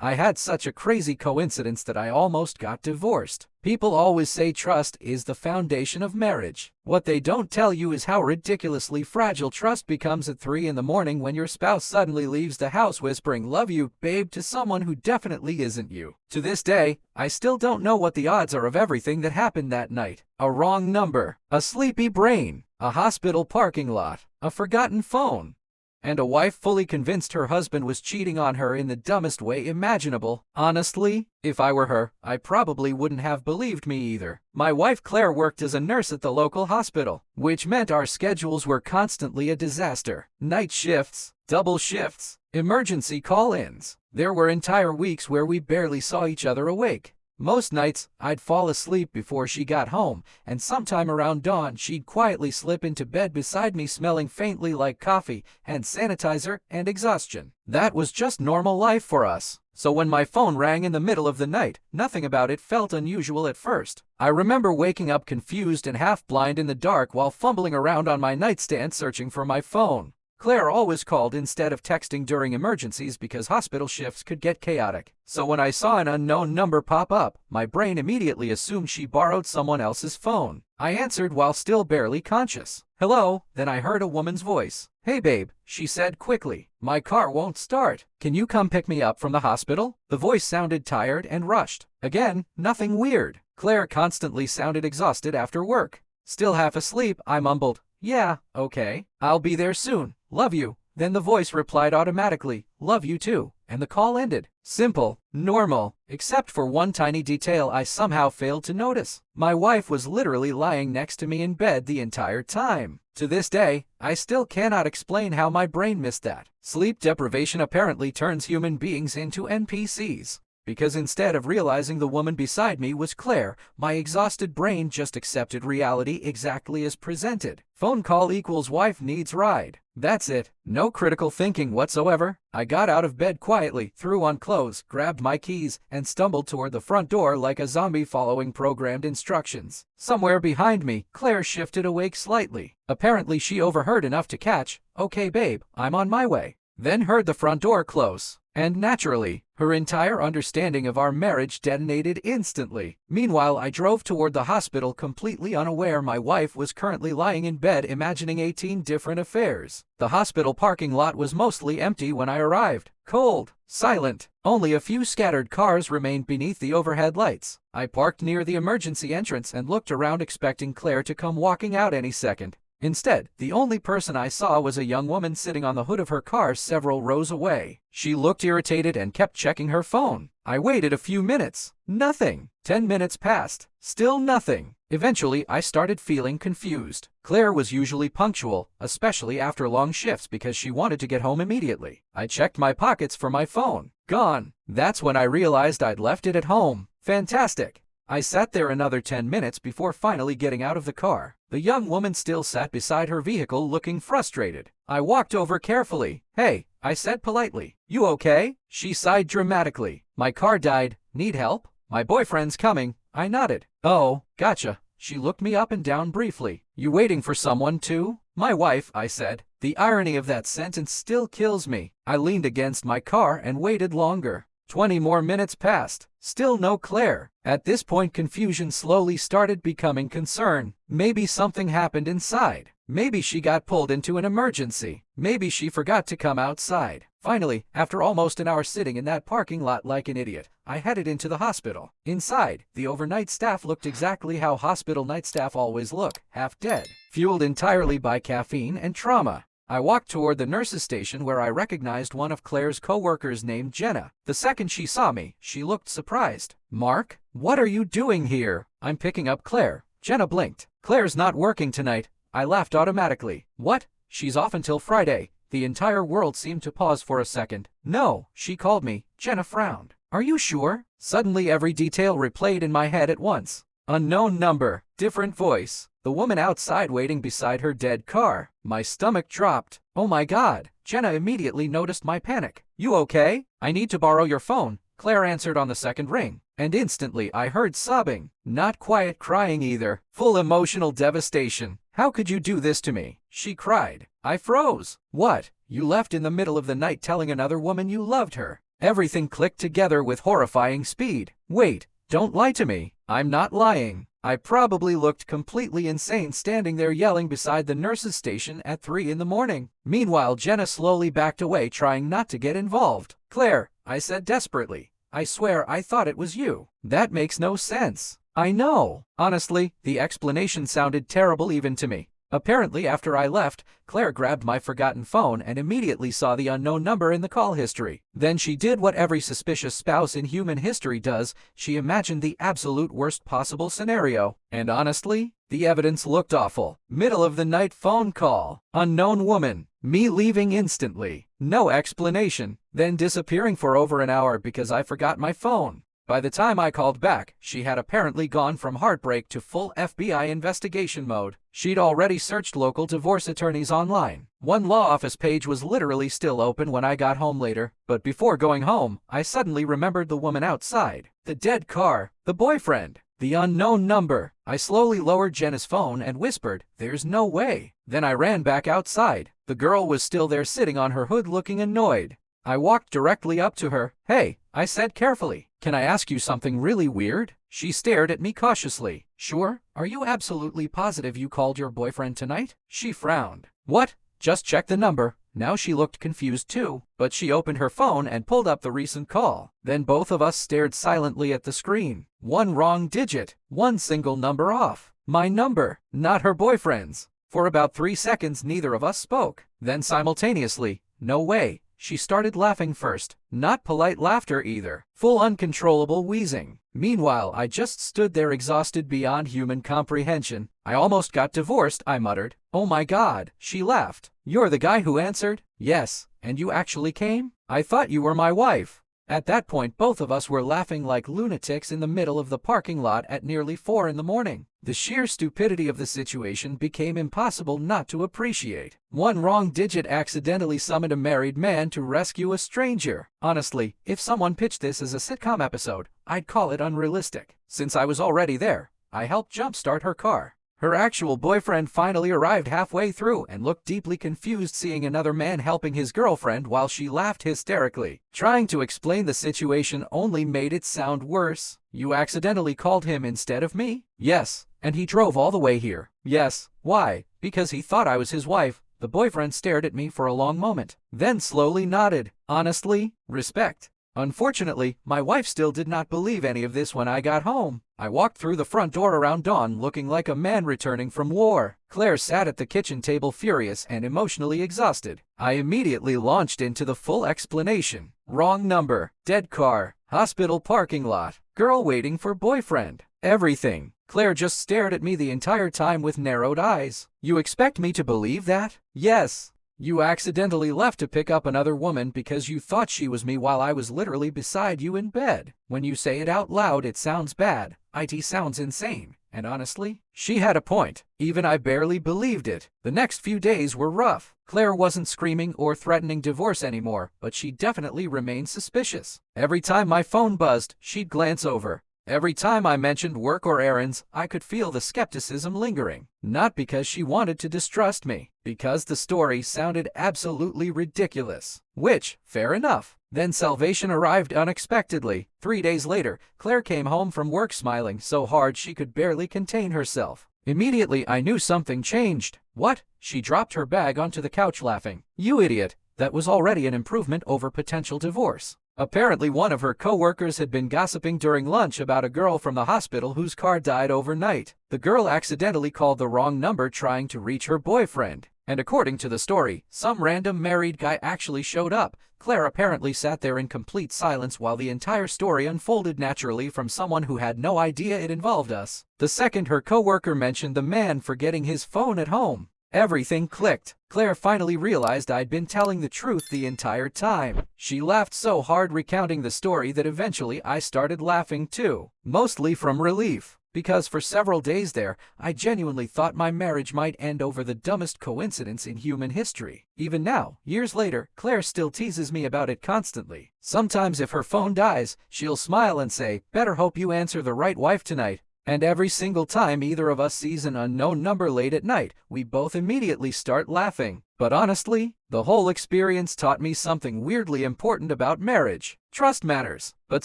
I had such a crazy coincidence that I almost got divorced. People always say trust is the foundation of marriage. What they don't tell you is how ridiculously fragile trust becomes at 3 in the morning when your spouse suddenly leaves the house whispering "love you, babe" to someone who definitely isn't you. To this day, I still don't know what the odds are of everything that happened that night. A wrong number, a sleepy brain, a hospital parking lot, a forgotten phone, and a wife fully convinced her husband was cheating on her in the dumbest way imaginable. Honestly, if I were her, I probably wouldn't have believed me either. My wife Claire worked as a nurse at the local hospital, which meant our schedules were constantly a disaster. Night shifts, double shifts, emergency call-ins. There were entire weeks where we barely saw each other awake. Most nights, I'd fall asleep before she got home, and sometime around dawn she'd quietly slip into bed beside me smelling faintly like coffee, hand sanitizer, and exhaustion. That was just normal life for us. So when my phone rang in the middle of the night, nothing about it felt unusual at first. I remember waking up confused and half-blind in the dark while fumbling around on my nightstand searching for my phone. Claire always called instead of texting during emergencies because hospital shifts could get chaotic. So when I saw an unknown number pop up, my brain immediately assumed she borrowed someone else's phone. I answered while still barely conscious. "Hello," then I heard a woman's voice. "Hey babe," she said quickly. "My car won't start. Can you come pick me up from the hospital?" The voice sounded tired and rushed. Again, nothing weird. Claire constantly sounded exhausted after work. Still half asleep, I mumbled, "Yeah, okay. I'll be there soon. Love you." Then the voice replied automatically, "Love you too," and the call ended. Simple, normal, except for one tiny detail I somehow failed to notice. My wife was literally lying next to me in bed the entire time. To this day, I still cannot explain how my brain missed that. Sleep deprivation apparently turns human beings into NPCs. Because instead of realizing the woman beside me was Claire, my exhausted brain just accepted reality exactly as presented. Phone call equals wife needs ride. That's it. No critical thinking whatsoever. I got out of bed quietly, threw on clothes, grabbed my keys, and stumbled toward the front door like a zombie following programmed instructions. Somewhere behind me, Claire shifted awake slightly. Apparently she overheard enough to catch, "Okay babe, I'm on my way." Then heard the front door close. And naturally, her entire understanding of our marriage detonated instantly. Meanwhile, I drove toward the hospital completely unaware my wife was currently lying in bed imagining 18 different affairs. The hospital parking lot was mostly empty when I arrived. Cold, silent. Only a few scattered cars remained beneath the overhead lights. I parked near the emergency entrance and looked around expecting Claire to come walking out any second. Instead, the only person I saw was a young woman sitting on the hood of her car several rows away. She looked irritated and kept checking her phone. I waited a few minutes. Nothing. 10 minutes passed. Still nothing. Eventually, I started feeling confused. Claire was usually punctual, especially after long shifts because she wanted to get home immediately. I checked my pockets for my phone. Gone. That's when I realized I'd left it at home. Fantastic. I sat there another 10 minutes before finally getting out of the car. The young woman still sat beside her vehicle looking frustrated. I walked over carefully. "Hey," I said politely. "You okay?" She sighed dramatically. "My car died. Need help?" "My boyfriend's coming." I nodded. "Oh, gotcha." She looked me up and down briefly. "You waiting for someone too?" "My wife," I said. The irony of that sentence still kills me. I leaned against my car and waited longer. 20 more minutes passed. Still no Claire. At this point, confusion slowly started becoming concern. Maybe something happened inside. Maybe she got pulled into an emergency. Maybe she forgot to come outside. Finally, after almost an hour sitting in that parking lot like an idiot, I headed into the hospital. Inside, the overnight staff looked exactly how hospital night staff always look, half dead, fueled entirely by caffeine and trauma. I walked toward the nurse's station where I recognized one of Claire's co-workers named Jenna. The second she saw me, she looked surprised. "Mark, what are you doing here?" "I'm picking up Claire." Jenna blinked. "Claire's not working tonight." I laughed automatically. "What? She's off until Friday." The entire world seemed to pause for a second. "No, she called me." Jenna frowned. "Are you sure?" Suddenly every detail replayed in my head at once. Unknown number, different voice, the woman outside waiting beside her dead car. My stomach dropped. "Oh my God." Jenna immediately noticed my panic. "You okay?" "I need to borrow your phone." Claire answered on the second ring. And instantly I heard sobbing. Not quiet crying either. Full emotional devastation. "How could you do this to me?" she cried. I froze. "What? You left in the middle of the night telling another woman you loved her?" Everything clicked together with horrifying speed. Wait, don't lie to me. I'm not lying. I probably looked completely insane standing there yelling beside the nurse's station at 3 in the morning. Meanwhile, Jenna slowly backed away, trying not to get involved. Claire, I said desperately, I swear I thought it was you. That makes no sense. I know. Honestly, the explanation sounded terrible even to me. Apparently, after I left, Claire grabbed my forgotten phone and immediately saw the unknown number in the call history. Then she did what every suspicious spouse in human history does. She imagined the absolute worst possible scenario. And honestly, the evidence looked awful. Middle of the night phone call. Unknown woman. Me leaving instantly. No explanation. Then disappearing for over an hour because I forgot my phone. By the time I called back, she had apparently gone from heartbreak to full FBI investigation mode. She'd already searched local divorce attorneys online. One law office page was literally still open when I got home later, but before going home, I suddenly remembered the woman outside. The dead car, the boyfriend, the unknown number. I slowly lowered Jenna's phone and whispered, "There's no way." Then I ran back outside. The girl was still there sitting on her hood looking annoyed. I walked directly up to her. "Hey," I said carefully, "can I ask you something really weird?" She stared at me cautiously. "Sure. Are you absolutely positive you called your boyfriend tonight?" She frowned. "What? Just check the number." Now she looked confused too, but she opened her phone and pulled up the recent call. Then both of us stared silently at the screen. One wrong digit, one single number off. My number, not her boyfriend's. For about 3 seconds neither of us spoke. Then simultaneously, "No way." She started laughing first, not polite laughter either, full uncontrollable wheezing. Meanwhile, I just stood there exhausted beyond human comprehension. "I almost got divorced," I muttered. "Oh my God," she laughed. "You're the guy who answered?" "Yes, and you actually came? I thought you were my wife." At that point, both of us were laughing like lunatics in the middle of the parking lot at nearly 4 in the morning. The sheer stupidity of the situation became impossible not to appreciate. One wrong digit accidentally summoned a married man to rescue a stranger. Honestly, if someone pitched this as a sitcom episode, I'd call it unrealistic. Since I was already there, I helped jumpstart her car. Her actual boyfriend finally arrived halfway through and looked deeply confused seeing another man helping his girlfriend while she laughed hysterically. Trying to explain the situation only made it sound worse. "You accidentally called him instead of me?" "Yes, and he drove all the way here." "Yes, why?" "Because he thought I was his wife." The boyfriend stared at me for a long moment, then slowly nodded. "Honestly, respect." Unfortunately, my wife still did not believe any of this when I got home. I walked through the front door around dawn looking like a man returning from war. Claire sat at the kitchen table furious and emotionally exhausted. I immediately launched into the full explanation. Wrong number, dead car, hospital parking lot, girl waiting for boyfriend, everything. Claire just stared at me the entire time with narrowed eyes. "You expect me to believe that?" "Yes. You accidentally left to pick up another woman because you thought she was me while I was literally beside you in bed. When you say it out loud, it sounds bad. It sounds insane. And honestly, she had a point. Even I barely believed it. The next few days were rough. Claire wasn't screaming or threatening divorce anymore, but she definitely remained suspicious. Every time my phone buzzed, she'd glance over. Every time I mentioned work or errands, I could feel the skepticism lingering. Not because she wanted to distrust me, because the story sounded absolutely ridiculous. Which, fair enough. Then salvation arrived unexpectedly. 3 days later, Claire came home from work smiling so hard she could barely contain herself. Immediately I knew something changed. "What?" She dropped her bag onto the couch laughing. "You idiot." That was already an improvement over potential divorce. Apparently one of her co-workers had been gossiping during lunch about a girl from the hospital whose car died overnight. The girl accidentally called the wrong number trying to reach her boyfriend. And according to the story, some random married guy actually showed up. Claire apparently sat there in complete silence while the entire story unfolded naturally from someone who had no idea it involved us. The second her co-worker mentioned the man forgetting his phone at home, everything clicked. Claire finally realized I'd been telling the truth the entire time. She laughed so hard recounting the story that eventually I started laughing too, mostly from relief. Because for several days there, I genuinely thought my marriage might end over the dumbest coincidence in human history. Even now, years later, Claire still teases me about it constantly. Sometimes if her phone dies, she'll smile and say, "Better hope you answer the right wife tonight." And every single time either of us sees an unknown number late at night, we both immediately start laughing. But honestly, the whole experience taught me something weirdly important about marriage. Trust matters, but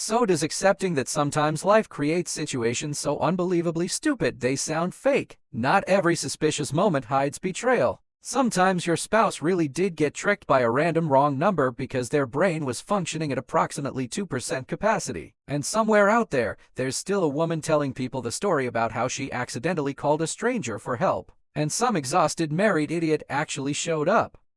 so does accepting that sometimes life creates situations so unbelievably stupid they sound fake. Not every suspicious moment hides betrayal. Sometimes your spouse really did get tricked by a random wrong number because their brain was functioning at approximately 2% capacity. And somewhere out there, there's still a woman telling people the story about how she accidentally called a stranger for help, and some exhausted married idiot actually showed up.